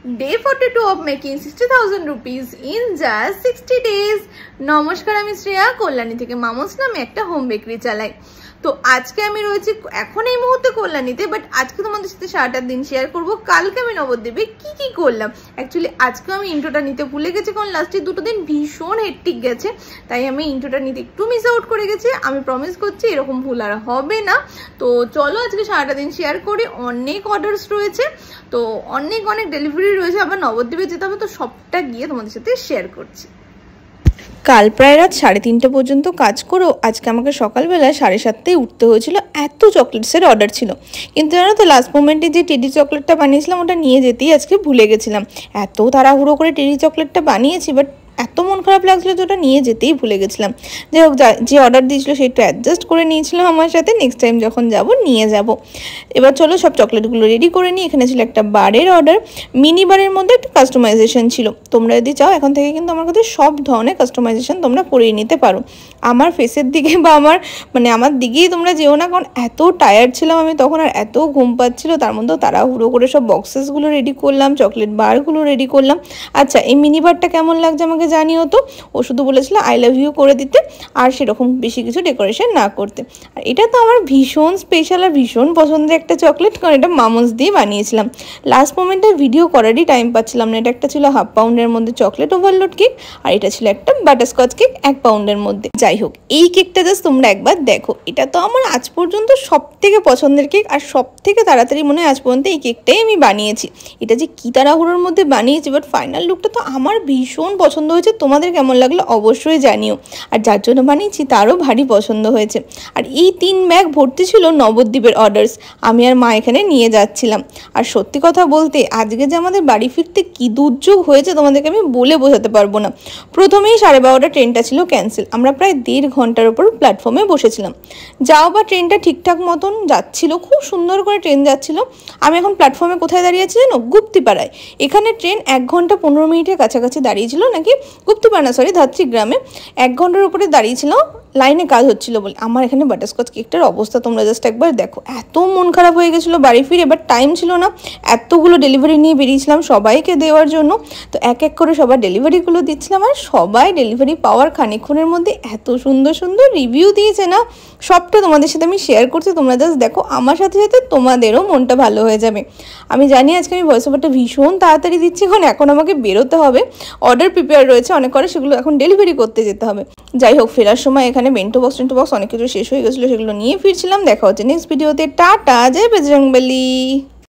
Day 42 of making 60,000 rupees in just 60 days. নমস্কার, আমি শ্রেয়া কল্যাণী থেকে মামস নামে একটা হোম বেকারি চালাই। তো আজকে আমি রয়েছি এখন এই মুহূর্তে কল্যাণীতে, বাট আজকে তোমাদের সাথে সারাটা দিন শেয়ার করব কালকে আমি নবদ্বীপে কি করলাম। অ্যাকচুয়ালি আজকে আমি ইন্ট্রোটা নিতে ভুলে গেছি, কারণ লাস্টে দুটো দিন ভীষণ হেক্টিক গেছে, তাই আমি ইন্ট্রোটা নিতে একটু মিস আউট করে গেছি। আমি প্রমিস করছি এরকম ভুল আর হবে না। তো চলো আজকে সারাটা দিন শেয়ার করি। অনেক অর্ডার্স রয়েছে, তো অনেক ডেলিভারি রয়েছে, আবার নবদ্বীপে যেতে হবে, তো সবটা গিয়ে তোমাদের সাথে শেয়ার করছি। কাল প্রায় রাত 3:30 পর্যন্ত কাজ করেও আজকে আমাকে সকালবেলা 7:30টায় উঠতে হয়েছিল। এত চকলেটসের অর্ডার ছিল, কিন্তু জানো তো লাস্ট মোমেন্টে যে টেডি চকলেটটা বানিয়েছিলাম ওটা নিয়ে যেতেই আজকে ভুলে গেছিলাম। এত তাড়াহুড়ো করে টেডি চকলেটটা বানিয়েছি, বাট এত মন খারাপ লাগছিল যে ওটা নিয়ে যেতেই ভুলে গেছিলাম। যাই হোক, যে অর্ডার দিয়েছিল সেটা অ্যাডজাস্ট করে নিয়েছিলাম আমার সাথে, নেক্সট টাইম যখন যাব নিয়ে যাব। এবার চলো সব চকলেটগুলো রেডি করে নিই। এখানে ছিল একটা বারের অর্ডার, মিনি বারের মধ্যে একটা কাস্টমাইজেশন ছিল। তোমরা যদি চাও এখন থেকে কিন্তু আমার কাছে সব ধরনের কাস্টমাইজেশন তোমরা করিয়ে নিতে পারো। আমার ফেসের দিকে বা আমার দিকেই তোমরা যেও না, কারণ এত টায়ার্ড ছিলাম আমি তখন, আর এত ঘুম পাচ্ছিল। তার মধ্যেও তাড়াহুড়ো করে সব বক্সেসগুলো রেডি করলাম, চকলেট বারগুলো রেডি করলাম। আচ্ছা, এই মিনি বারটা কেমন লাগছে আমাকে জানিও তো। ও শুধু বলেছিল আই লাভ ইউ করে দিতে, আর সেরকম বেশি কিছু ডেকোরেশন না করতে। আর এটা তো আমার ভীষণ স্পেশাল আর ভীষণ পছন্দের একটা চকলেট, কারণ এটা মামস দিয়ে বানিয়েছিলাম। লাস্ট মোমেন্টে ভিডিও করারই টাইম পাচ্ছিলাম না। এটা একটা ছিল 1/2 পাউন্ডের মধ্যে চকলেট ওভারলোড কেক, আর এটা ছিল একটা বাটারস্কচ কেক 1 পাউন্ডের মধ্যে। যাই হোক, এই কেকটা জাস্ট তোমরা একবার দেখো। এটা তো আমার আজ পর্যন্ত সব থেকে পছন্দের কেক, আর সব থেকে তাড়াতাড়ি মনে হয় আজ পর্যন্ত এই কেকটাই আমি বানিয়েছি। এটা যে কি তাড়াহুড়োর মধ্যে বানিয়েছি, বাট ফাইনাল লুকটা তো আমার ভীষণ পছন্দ হয়েছে। তোমাদের কেমন লাগলো অবশ্যই জানিও। আর যার জন্য বানিয়েছি তারও ভারী পছন্দ হয়েছে। আর এই 3 ব্যাগ ভর্তি ছিল নবদ্বীপের অর্ডার্স, আমি আর মা এখানে নিয়ে যাচ্ছিলাম। আর সত্যি কথা বলতে আজকে যে আমাদের বাড়ি ফিরতে কি দুর্যোগ হয়েছে তোমাদেরকে আমি বলে বোঝাতে পারবো না। প্রথমেই 12:30 ট্রেনটা ছিল ক্যান্সেল। আমরা প্রায় 1.5 ঘন্টার উপর প্ল্যাটফর্মে বসেছিলাম। যাও বা ট্রেনটা ঠিকঠাক মতন যাচ্ছিল, খুব সুন্দর করে ট্রেন যাচ্ছিল। আমি এখন প্ল্যাটফর্মে কোথায় দাঁড়িয়ে আছি জানো? গুপ্তিপাড়ায়। এখানে ট্রেন 1 ঘন্টা 15 মিনিটের কাছাকাছি দাঁড়িয়েছিল, নাকি গুপ্তিপাড়া না সরি ধাত্রী গ্রামে 1 ঘন্টার উপরে দাঁড়িয়েছিল, লাইনে কাজ হচ্ছিল বলে। আমার এখানে বাটারস্কচ কেকটার অবস্থা তোমরা জাস্ট একবার দেখো। এত মন খারাপ হয়ে গেছিলো বাড়ি ফিরে, এবার টাইম ছিল না। এতগুলো ডেলিভারি নিয়ে বেরিয়েছিলাম সবাইকে দেওয়ার জন্য, তো এক এক করে সবার ডেলিভারিগুলো দিচ্ছিলাম। আর সবাই ডেলিভারি পাওয়ার খানিকক্ষণের মধ্যে এত সুন্দর সুন্দর রিভিউ দিয়েছে না, সবটা তোমাদের সাথে আমি শেয়ার করছি। তোমরা জাস্ট দেখো, আমার সাথে সাথে তোমাদেরও মনটা ভালো হয়ে যাবে। আমি জানি আজকে আমি ভয়েস ওভারটা ভীষণ তাড়াতাড়ি দিচ্ছি, এখন আমাকে বেরোতে হবে। অর্ডার প্রিপেয়ার রয়েছে অনেক করে, সেগুলো এখন ডেলিভারি করতে যেতে হবে। যাই হোক, ফেরার সময় এখানে বেন্টো বক্স অনেক কিছু শেষ হয়ে গেছিলো, সেগুলো নিয়ে ফিরছিলাম। দেখা হচ্ছে নেক্সট ভিডিওতে। টাটা, জয় বজরংবলী।